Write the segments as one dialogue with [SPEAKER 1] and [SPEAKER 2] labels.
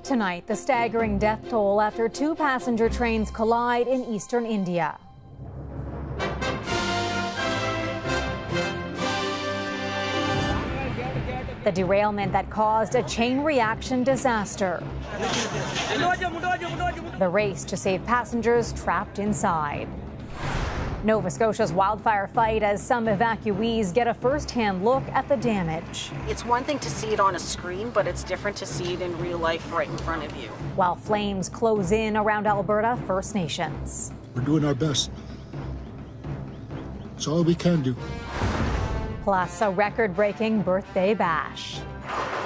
[SPEAKER 1] Tonight, the staggering death toll after two passenger trains collide in eastern India. The derailment that caused a chain reaction disaster. The race to save passengers trapped inside. Nova Scotia's wildfire fight as some evacuees get a first-hand look at the damage.
[SPEAKER 2] It's one thing to see it on a screen, but it's different to see it in real life right in front of you.
[SPEAKER 1] While flames close in around Alberta First Nations.
[SPEAKER 3] We're doing our best. It's all we can do.
[SPEAKER 1] Plus, a record-breaking birthday bash.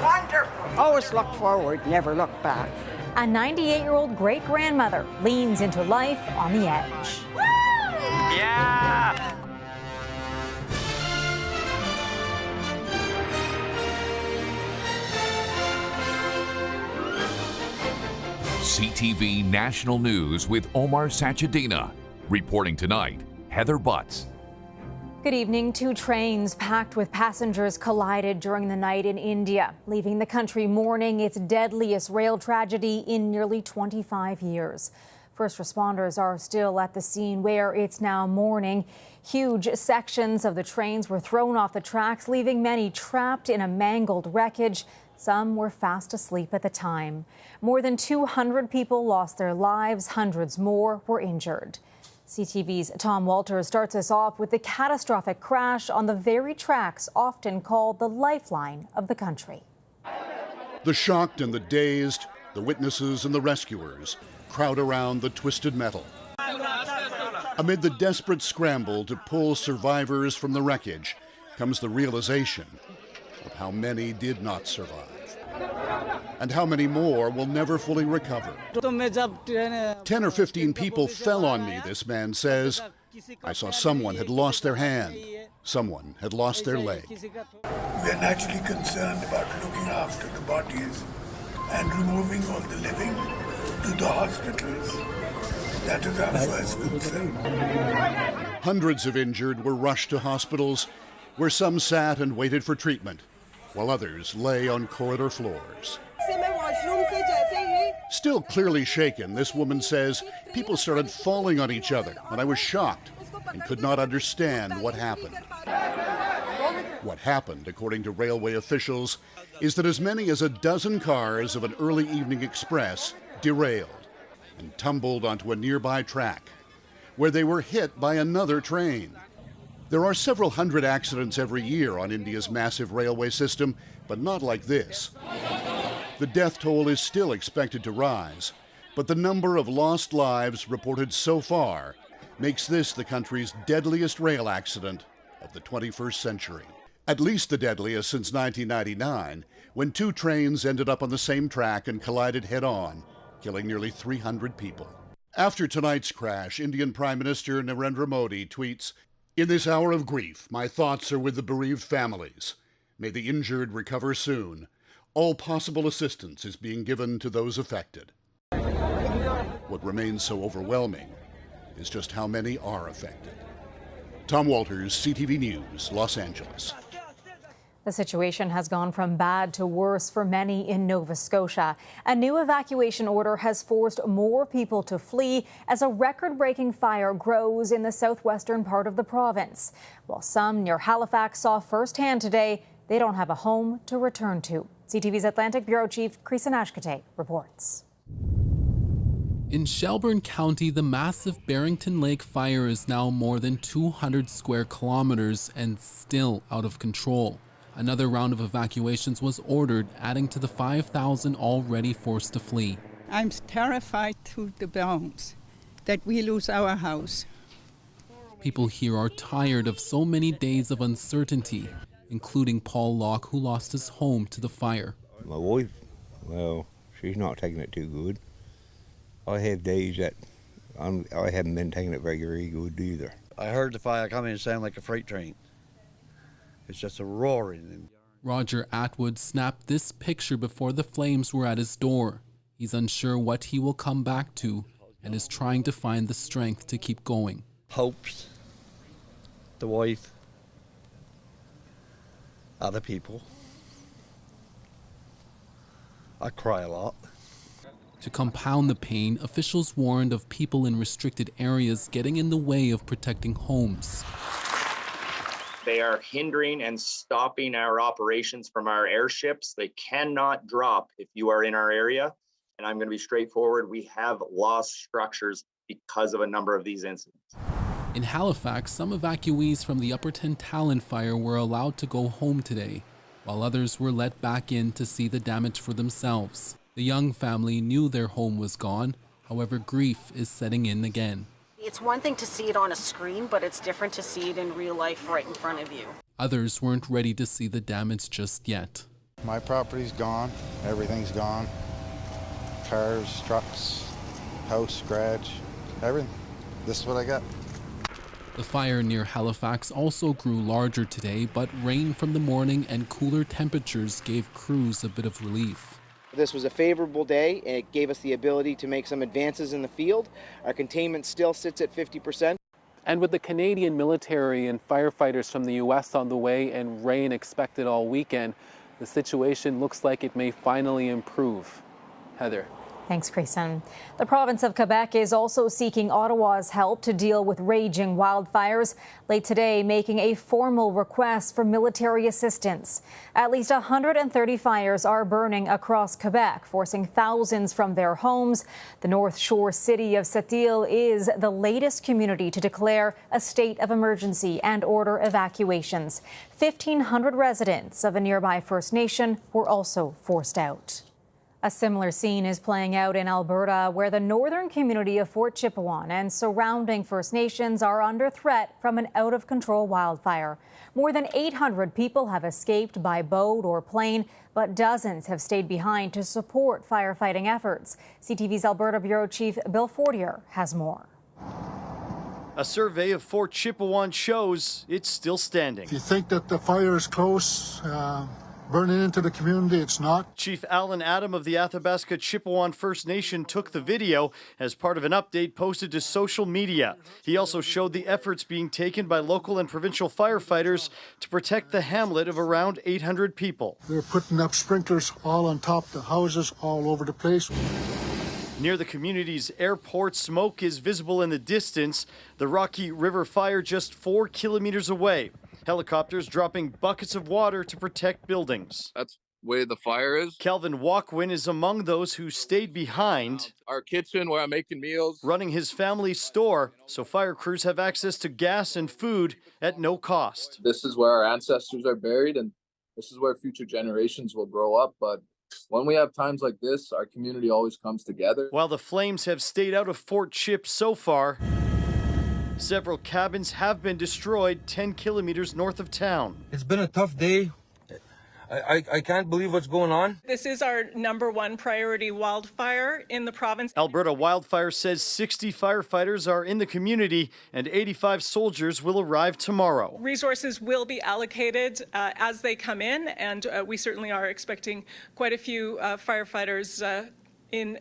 [SPEAKER 4] Wonderful. Always look forward, never look back.
[SPEAKER 1] A 98-year-old great-grandmother leans into life on the edge.
[SPEAKER 5] Yeah!
[SPEAKER 6] CTV National News with Omar Sachedina. Reporting tonight, Heather Butts.
[SPEAKER 1] Good evening. Two trains packed with passengers collided during the night in India, leaving the country mourning its deadliest rail tragedy in nearly 25 years. First responders are still at the scene where it's now morning. Huge sections of the trains were thrown off the tracks, leaving many trapped in a mangled wreckage. Some were fast asleep at the time. More than 200 people lost their lives. Hundreds more were injured. CTV's Tom Walters starts us off with the catastrophic crash on the very tracks often called the lifeline of the country.
[SPEAKER 7] The shocked and the dazed, the witnesses and the rescuers crowd around the twisted metal. Amid the desperate scramble to pull survivors from the wreckage comes the realization of how many did not survive and how many more will never fully recover. 10 or 15 people fell on me, this man says. I saw someone had lost their hand. Someone had lost their leg.
[SPEAKER 8] We are naturally concerned about looking after the bodies and removing all the living to the hospitals. That is our first concern.
[SPEAKER 7] Hundreds of injured were rushed to hospitals where some sat and waited for treatment, while others lay on corridor floors. Still clearly shaken, this woman says people started falling on each other, and I was shocked and could not understand what happened. What happened, according to railway officials, is that as many as a dozen cars of an early evening express derailed and tumbled onto a nearby track, where they were hit by another train. There are several hundred accidents every year on India's massive railway system, but not like this. The death toll is still expected to rise, but the number of lost lives reported so far makes this the country's deadliest rail accident of the 21st century. At least the deadliest since 1999, when two trains ended up on the same track and collided head-on, killing nearly 300 people. After tonight's crash, Indian Prime Minister Narendra Modi tweets, "In this hour of grief, my thoughts are with the bereaved families. May the injured recover soon. All possible assistance is being given to those affected." What remains so overwhelming is just how many are affected. Tom Walters, CTV News, Los Angeles.
[SPEAKER 1] The situation has gone from bad to worse for many in Nova Scotia. A new evacuation order has forced more people to flee as a record-breaking fire grows in the southwestern part of the province. While some near Halifax saw firsthand today, they don't have a home to return to. CTV's Atlantic Bureau Chief Chris Ashkate reports.
[SPEAKER 9] In Shelburne County, the massive Barrington Lake fire is now more than 200 square kilometers and still out of control. Another round of evacuations was ordered, adding to the 5,000 already forced to flee.
[SPEAKER 10] I'm terrified to the bones that we lose our house.
[SPEAKER 9] People here are tired of so many days of uncertainty, including Paul Locke, who lost his home to the fire.
[SPEAKER 11] My wife, well, she's not taking it too good. I have days that I haven't been taking it very good either.
[SPEAKER 12] I heard the fire coming and sound like a freight train. It's just a roaring.
[SPEAKER 9] Roger Atwood snapped this picture before the flames were at his door. He's unsure what he will come back to and is trying to find the strength to keep going.
[SPEAKER 12] Hopes, the wife, other people. I cry a lot.
[SPEAKER 9] To compound the pain, officials warned of people in restricted areas getting in the way of protecting homes.
[SPEAKER 3] They are hindering and stopping our operations from our airships. They cannot drop if you are in our area. And I'm going to be straightforward. We have lost structures because of a number of these incidents.
[SPEAKER 9] In Halifax, some evacuees from the Upperton Talon fire were allowed to go home today, while others were let back in to see the damage for themselves. The Young family knew their home was gone. However, grief is setting in again.
[SPEAKER 2] It's one thing to see it on a screen, but it's different to see it in real life right in front of you.
[SPEAKER 9] Others weren't ready to see the damage just yet.
[SPEAKER 5] My property's gone. Everything's gone. Cars, trucks, house, garage, everything. This is what I got.
[SPEAKER 9] The fire near Halifax also grew larger today, but rain from the morning and cooler temperatures gave crews a bit of relief.
[SPEAKER 13] This was a favorable day, and it gave us the ability to make some advances in the field. Our containment still sits at 50%.
[SPEAKER 9] And with the Canadian military and firefighters from the U.S. on the way and rain expected all weekend, the situation looks like it may finally improve. Heather.
[SPEAKER 1] Thanks, Grayson. The province of Quebec is also seeking Ottawa's help to deal with raging wildfires, late today making a formal request for military assistance. At least 130 fires are burning across Quebec, forcing thousands from their homes. The North Shore city of Sept-Îles is the latest community to declare a state of emergency and order evacuations. 1,500 residents of a nearby First Nation were also forced out. A similar scene is playing out in Alberta, where the northern community of Fort Chipewyan and surrounding First Nations are under threat from an out-of-control wildfire. More than 800 people have escaped by boat or plane, but dozens have stayed behind to support firefighting efforts. CTV's Alberta Bureau Chief Bill Fortier has more.
[SPEAKER 14] A survey of Fort Chipewyan shows it's still standing.
[SPEAKER 15] If you think that the fire is close, burning into the community, it's not.
[SPEAKER 14] Chief Alan Adam of the Athabasca Chipewyan First Nation took the video as part of an update posted to social media. He also showed the efforts being taken by local and provincial firefighters to protect the hamlet of around 800 people.
[SPEAKER 15] They're putting up sprinklers all on top of the houses all over the place.
[SPEAKER 14] Near the community's airport, smoke is visible in the distance. The Rocky River fire just 4 kilometers away. Helicopters dropping buckets of water to protect buildings.
[SPEAKER 16] That's where the fire is.
[SPEAKER 14] Calvin Walkwin is among those who stayed behind.
[SPEAKER 16] Our kitchen where I'm making meals.
[SPEAKER 14] Running his family's store, so fire crews have access to gas and food at no cost.
[SPEAKER 16] This is where our ancestors are buried, and this is where future generations will grow up. But when we have times like this, our community always comes together.
[SPEAKER 14] While the flames have stayed out of Fort Chip so far, several cabins have been destroyed 10 kilometers north of town.
[SPEAKER 17] It's been a tough day. I can't believe what's going on.
[SPEAKER 18] This is our #1 priority wildfire in the province.
[SPEAKER 14] Alberta Wildfires says 60 firefighters are in the community and 85 soldiers will arrive tomorrow.
[SPEAKER 18] Resources will be allocated as they come in, and we certainly are expecting quite a few firefighters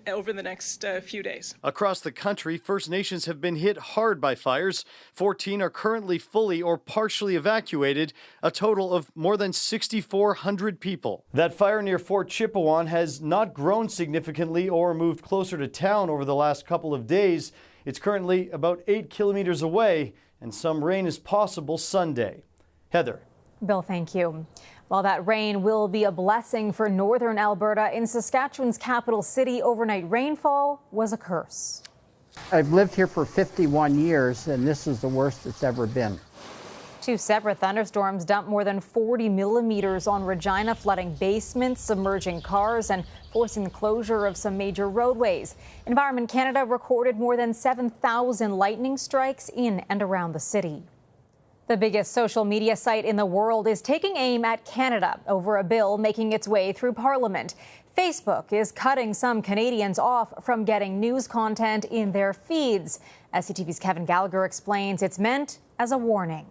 [SPEAKER 18] over the next few days.
[SPEAKER 14] Across the country, First Nations have been hit hard by fires. 14 are currently fully or partially evacuated, a total of more than 6,400 people. That fire near Fort Chipewyan has not grown significantly or moved closer to town over the last couple of days. It's currently about 8 kilometers away, and some rain is possible Sunday. Heather.
[SPEAKER 1] Bill, thank you. While that rain will be a blessing for northern Alberta, in Saskatchewan's capital city, overnight rainfall was a curse.
[SPEAKER 4] I've lived here for 51 years, and this is the worst it's ever been.
[SPEAKER 1] 2 separate thunderstorms dumped more than 40 millimeters on Regina, flooding basements, submerging cars, and forcing the closure of some major roadways. Environment Canada recorded more than 7,000 lightning strikes in and around the city. The biggest social media site in the world is taking aim at Canada over a bill making its way through Parliament. Facebook is cutting some Canadians off from getting news content in their feeds. As CTV's Kevin Gallagher explains, it's meant as a warning.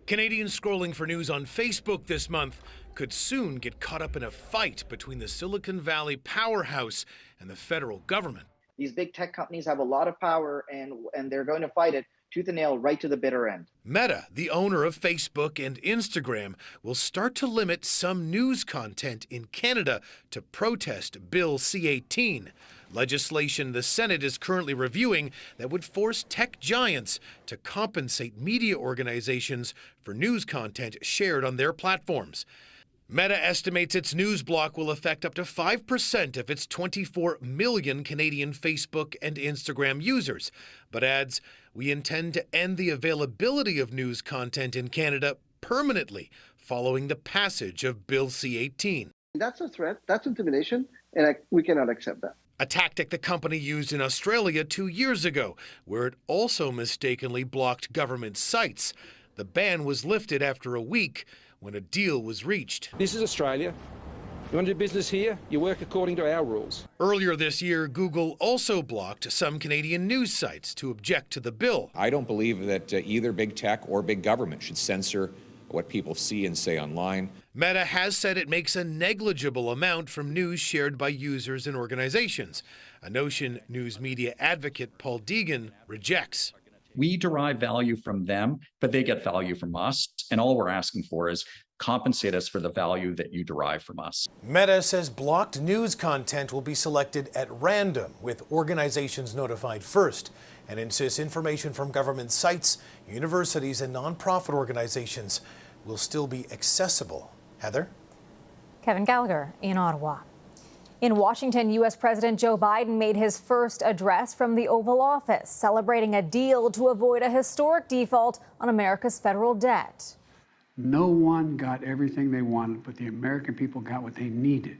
[SPEAKER 19] Canadians scrolling for news on Facebook this month could soon get caught up in a fight between the Silicon Valley powerhouse and the federal government.
[SPEAKER 13] These big tech companies have a lot of power, and they're going to fight it
[SPEAKER 20] tooth and nail right to the bitter end.
[SPEAKER 19] Meta, the owner of Facebook and Instagram, will start to limit some news content in Canada to protest Bill C-18, legislation the Senate is currently reviewing that would force tech giants to compensate media organizations for news content shared on their platforms. Meta estimates its news block will affect up to 5% of its 24 million Canadian Facebook and Instagram users, but adds, "We intend to end the availability of news content in Canada permanently following the passage of Bill C-18.
[SPEAKER 21] That's a threat, that's intimidation, and we cannot accept that.
[SPEAKER 19] A tactic the company used in Australia 2 years ago, where it also mistakenly blocked government sites. The ban was lifted after a week when a deal was reached.
[SPEAKER 22] This is Australia. You want to do business here? You work according to our rules.
[SPEAKER 19] Earlier this year, Google also blocked some Canadian news sites to object to the bill.
[SPEAKER 23] I don't believe that either big tech or big government should censor what people see and say online.
[SPEAKER 19] Meta has said it makes a negligible amount from news shared by users and organizations, a notion news media advocate Paul Deegan rejects.
[SPEAKER 24] We derive value from them, but they get value from us. And all we're asking for is compensate us for the value that you derive from us.
[SPEAKER 19] Meta says blocked news content will be selected at random, with organizations notified first, and insists information from government sites, universities, and nonprofit organizations will still be accessible. Heather?
[SPEAKER 1] Kevin Gallagher in Ottawa. In Washington, U.S. President Joe Biden made his first address from the Oval Office, celebrating a deal to avoid a historic default on America's federal debt.
[SPEAKER 25] No one got everything they wanted, but the American people got what they needed.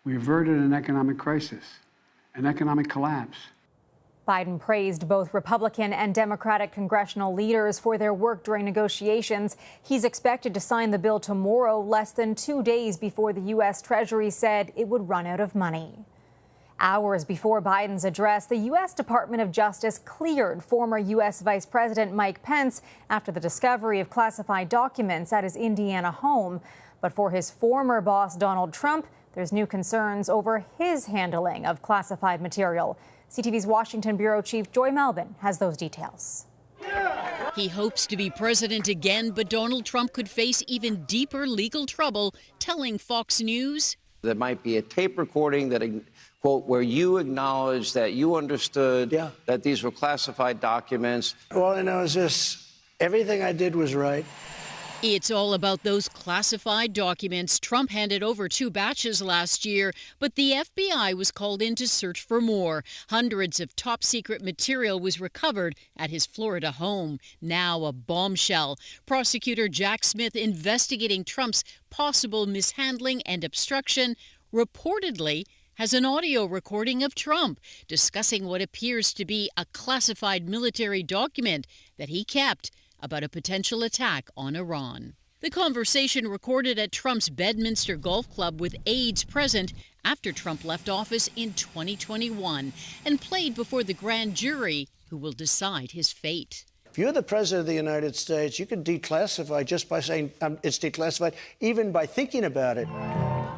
[SPEAKER 25] We averted an economic crisis, an economic collapse.
[SPEAKER 1] Biden praised both Republican and Democratic congressional leaders for their work during negotiations. He's expected to sign the bill tomorrow, less than 2 days before the U.S. Treasury said it would run out of money. Hours before Biden's address, the U.S. Department of Justice cleared former U.S. Vice President Mike Pence after the discovery of classified documents at his Indiana home. But for his former boss, Donald Trump, there's new concerns over his handling of classified material. CTV's Washington Bureau Chief Joy Malbon has those details.
[SPEAKER 26] He hopes to be president again, but Donald Trump could face even deeper legal trouble, telling Fox News.
[SPEAKER 27] There might be a tape recording that, quote, where you acknowledge that you understood that these were classified documents.
[SPEAKER 21] All I know is this, everything I did was right.
[SPEAKER 26] It's all about those classified documents. Trump handed over 2 batches last year, but the FBI was called in to search for more. Hundreds of top-secret material was recovered at his Florida home. Now a bombshell. Prosecutor Jack Smith investigating Trump's possible mishandling and obstruction reportedly has an audio recording of Trump discussing what appears to be a classified military document that he kept about a potential attack on Iran. The conversation recorded at Trump's Bedminster Golf Club with aides present after Trump left office in 2021 and played before the grand jury who will decide his fate.
[SPEAKER 21] If you're the president of the United States, you can declassify just by saying it's declassified, even by thinking about it.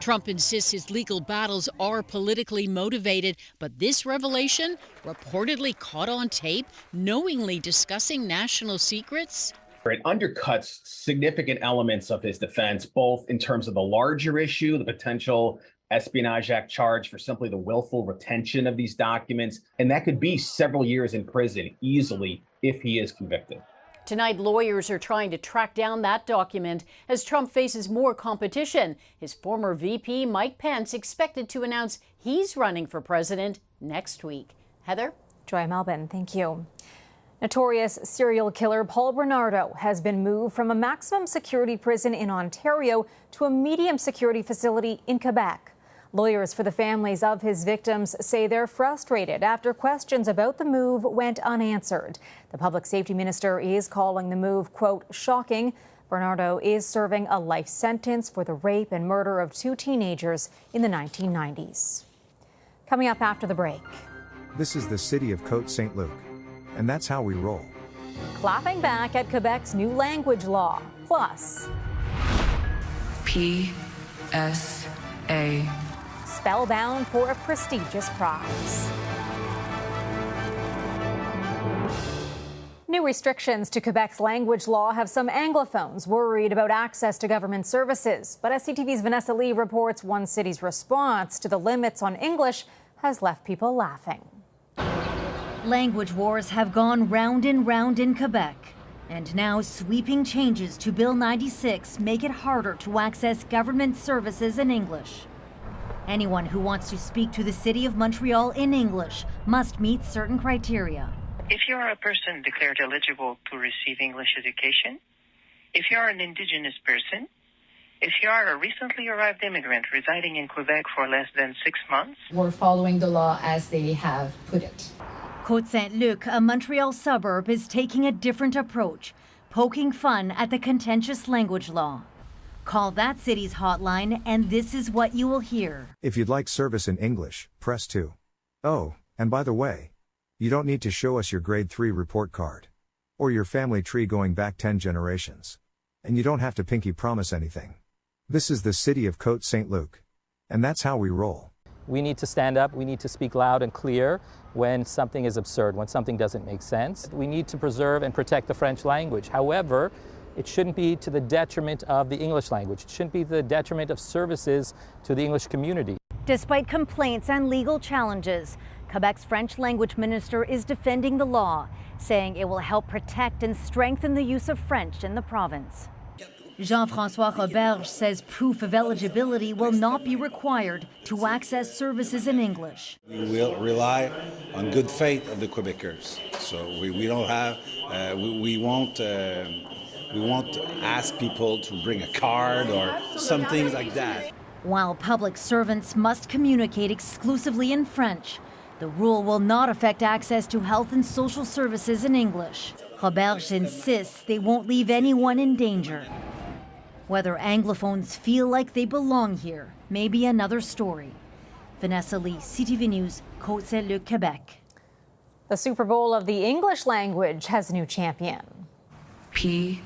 [SPEAKER 26] Trump insists his legal battles are politically motivated, but this revelation, reportedly caught on tape, knowingly discussing national secrets?
[SPEAKER 28] It undercuts significant elements of his defense, both in terms of the larger issue, the potential Espionage Act charge for simply the willful retention of these documents, and that could be several years in prison easily if he is convicted.
[SPEAKER 29] Tonight, lawyers are trying to track down that document as Trump faces more competition. His former VP, Mike Pence, expected to announce he's running for president next week. Heather?
[SPEAKER 1] Joy Malbon, thank you. Notorious serial killer Paul Bernardo has been moved from a maximum security prison in Ontario to a medium security facility in Quebec. Lawyers for the families of his victims say they're frustrated after questions about the move went unanswered. The public safety minister is calling the move, quote, shocking. Bernardo is serving a life sentence for the rape and murder of 2 teenagers in the 1990s. Coming up after the break.
[SPEAKER 30] This is the city of Côte Saint-Luc, and that's how we roll.
[SPEAKER 1] Clapping back at Quebec's new language law. Plus,
[SPEAKER 31] PSA.
[SPEAKER 1] Spellbound for a prestigious prize. New restrictions to Quebec's language law have some Anglophones worried about access to government services. But as CTV's Vanessa Lee reports, one city's response to the limits on English has left people laughing.
[SPEAKER 2] Language wars have gone round and round in Quebec. And now sweeping changes to Bill 96 make it harder to access government services in English. Anyone who wants to speak to the City of Montreal in English must meet certain criteria.
[SPEAKER 3] If you are a person declared eligible to receive English education, if you are an Indigenous person, if you are a recently arrived immigrant residing in Quebec for less than 6 months.
[SPEAKER 5] We're following the law as they have put it.
[SPEAKER 2] Côte-Saint-Luc, a Montreal suburb, is taking a different approach, poking fun at the contentious language law. Call that city's hotline and this is what you will hear.
[SPEAKER 30] If you'd like service in English, press 2. Oh, and by the way, you don't need to show us your grade 3 report card. Or your family tree going back 10 generations. And you don't have to pinky promise anything. This is the city of Côte-Saint-Luc. And that's how we roll.
[SPEAKER 6] We need to stand up, we need to speak loud and clear when something is absurd, when something doesn't make sense. We need to preserve and protect the French language. However, it shouldn't be to the detriment of the English language. It shouldn't be to the detriment of services to the English community.
[SPEAKER 2] Despite complaints and legal challenges, Quebec's French language minister is defending the law, saying it will help protect and strengthen the use of French in the province. Jean-François Roberge says proof of eligibility will not be required to access services in English.
[SPEAKER 7] We will rely on good faith of the Quebecers. So we don't have, we won't ask people to bring a card or something like that.
[SPEAKER 2] While public servants must communicate exclusively in French, the rule will not affect access to health and social services in English. Roberge insists they won't leave anyone in danger. Whether Anglophones feel like they belong here may be another story. Vanessa Lee, CTV News, Côte-Saint-Luc, Quebec.
[SPEAKER 1] The Super Bowl of the English language has a new champion.
[SPEAKER 8] PSAMMO.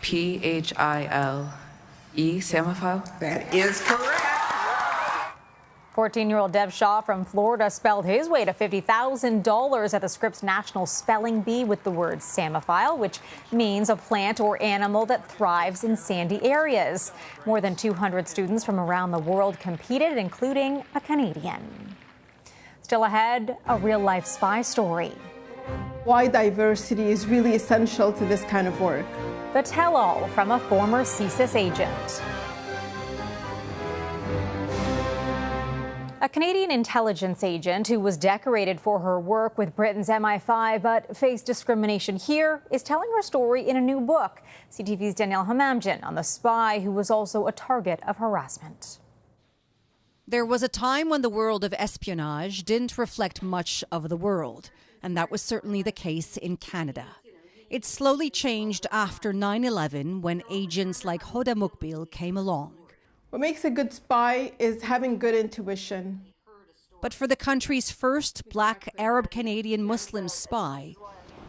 [SPEAKER 8] PHIL. Samaphile?
[SPEAKER 3] That is correct.
[SPEAKER 1] 14-year-old Dev Shaw from Florida spelled his way to $50,000 at the Scripps National Spelling Bee with the word Samaphile, which means a plant or animal that thrives in sandy areas. More than 200 students from around the world competed, including a Canadian. Still ahead, a real-life spy story.
[SPEAKER 10] Why diversity is really essential to this kind of work.
[SPEAKER 1] The tell-all from a former CSIS agent. A Canadian intelligence agent who was decorated for her work with Britain's MI5 but faced discrimination here is telling her story in a new book. CTV's Danielle Hamamdjian on the spy who was also a target of harassment.
[SPEAKER 11] There was a time when the world of espionage didn't reflect much of the world, and that was certainly the case in Canada. It slowly changed after 9/11 when agents like Hoda Mukbil came along.
[SPEAKER 10] What makes a good spy is having good intuition.
[SPEAKER 11] But for the country's first Black Arab Canadian Muslim spy,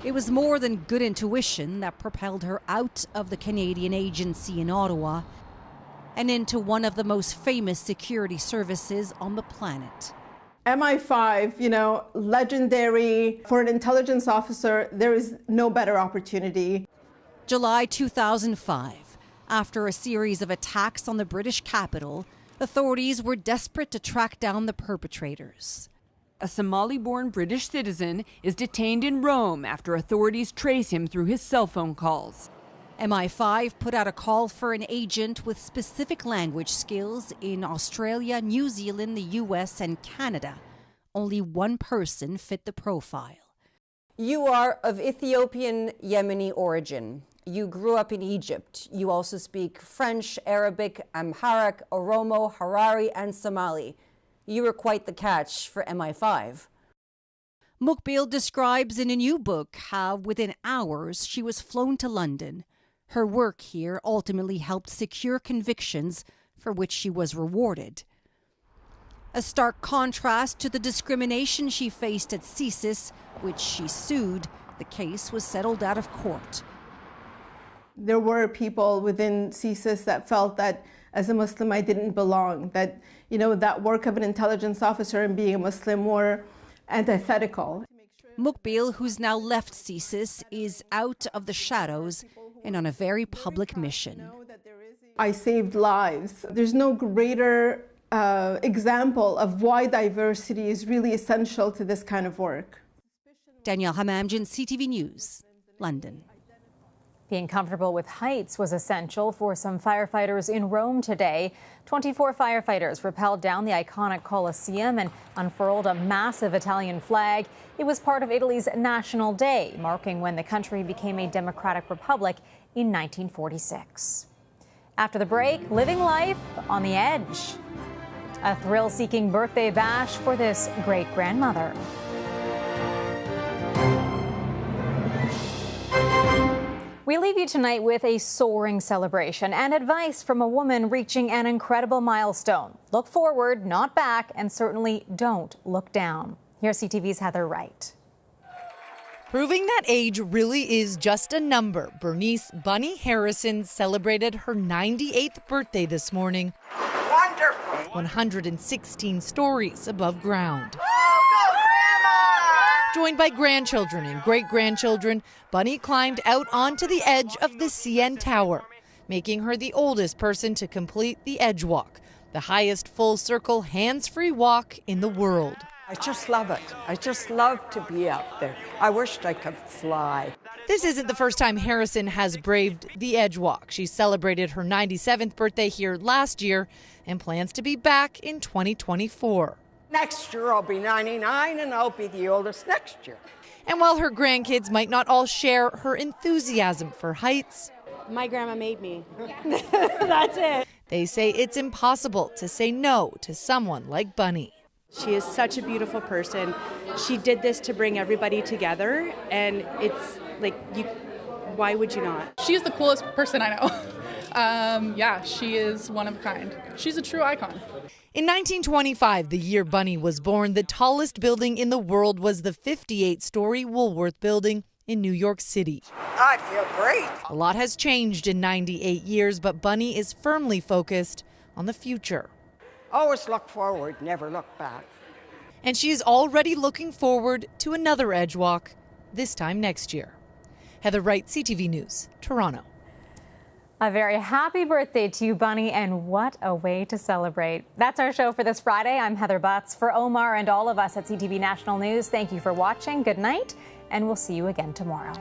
[SPEAKER 11] it was more than good intuition that propelled her out of the Canadian agency in Ottawa and into one of the most famous security services on the planet.
[SPEAKER 10] MI5, legendary. For an intelligence officer, there is no better opportunity.
[SPEAKER 11] July 2005, after a series of attacks on the British capital, authorities were desperate to track down the perpetrators.
[SPEAKER 12] A Somali-born British citizen is detained in Rome after authorities trace him through his cell phone calls.
[SPEAKER 11] MI5 put out a call for an agent with specific language skills in Australia, New Zealand, the US, and Canada. Only one person fit the profile.
[SPEAKER 20] You are of Ethiopian Yemeni origin. You grew up in Egypt. You also speak French, Arabic, Amharic, Oromo, Harari, and Somali. You were quite the catch for MI5.
[SPEAKER 11] Mukbil describes in a new book how within hours she was flown to London. Her work here ultimately helped secure convictions for which she was rewarded. A stark contrast to the discrimination she faced at CSIS, which she sued. The case was settled out of court.
[SPEAKER 10] There were people within CSIS that felt that as a Muslim I didn't belong, that, that work of an intelligence officer and being a Muslim were antithetical.
[SPEAKER 11] Mukbil, who's now left CSIS, is out of the shadows and on a very public mission.
[SPEAKER 10] I saved lives. There's no greater example of why diversity is really essential to this kind of work.
[SPEAKER 11] Danielle Hamamjan, CTV News, London.
[SPEAKER 1] Being comfortable with heights was essential for some firefighters in Rome today. 24 firefighters rappelled down the iconic Colosseum and unfurled a massive Italian flag. It was part of Italy's National Day, marking when the country became a democratic republic in 1946. After the break, living life on the edge. A thrill-seeking birthday bash for this great-grandmother. We leave you tonight with a soaring celebration and advice from a woman reaching an incredible milestone. Look forward, not back, and certainly don't look down. Here's CTV's Heather Wright.
[SPEAKER 4] Proving that age really is just a number, Bernice "Bunny" Harrison celebrated her 98th birthday this morning. Wonderful! 116 stories above ground. Joined by grandchildren and great-grandchildren, Bunny climbed out onto the edge of the CN Tower, making her the oldest person to complete the Edgewalk, the highest full-circle hands-free walk in the world.
[SPEAKER 9] I just love it. I just love to be out there. I wished I could fly.
[SPEAKER 4] This isn't the first time Harrison has braved the Edgewalk. She celebrated her 97th birthday here last year and plans to be back in 2024.
[SPEAKER 9] Next year I'll be 99 and I'll be the oldest next year.
[SPEAKER 4] And while her grandkids might not all share her enthusiasm for heights,
[SPEAKER 13] my grandma made me. That's it.
[SPEAKER 4] They say it's impossible to say no to someone like Bunny.
[SPEAKER 13] She is such a beautiful person. She did this to bring everybody together, and it's like, why would you not?
[SPEAKER 14] She's the coolest person I know. Yeah, she is one of a kind. She's a true icon.
[SPEAKER 4] In 1925, the year Bunny was born, the tallest building in the world was the 58-story Woolworth Building in New York City.
[SPEAKER 9] I feel great.
[SPEAKER 4] A lot has changed in 98 years, but Bunny is firmly focused on the future.
[SPEAKER 9] Always look forward, never look back.
[SPEAKER 4] And she is already looking forward to another Edgewalk, this time next year. Heather Wright, CTV News, Toronto.
[SPEAKER 1] A very happy birthday to you, Bunny, and what a way to celebrate. That's our show for this Friday. I'm Heather Butts. For Omar and all of us at CTV National News, thank you for watching. Good night, and we'll see you again tomorrow.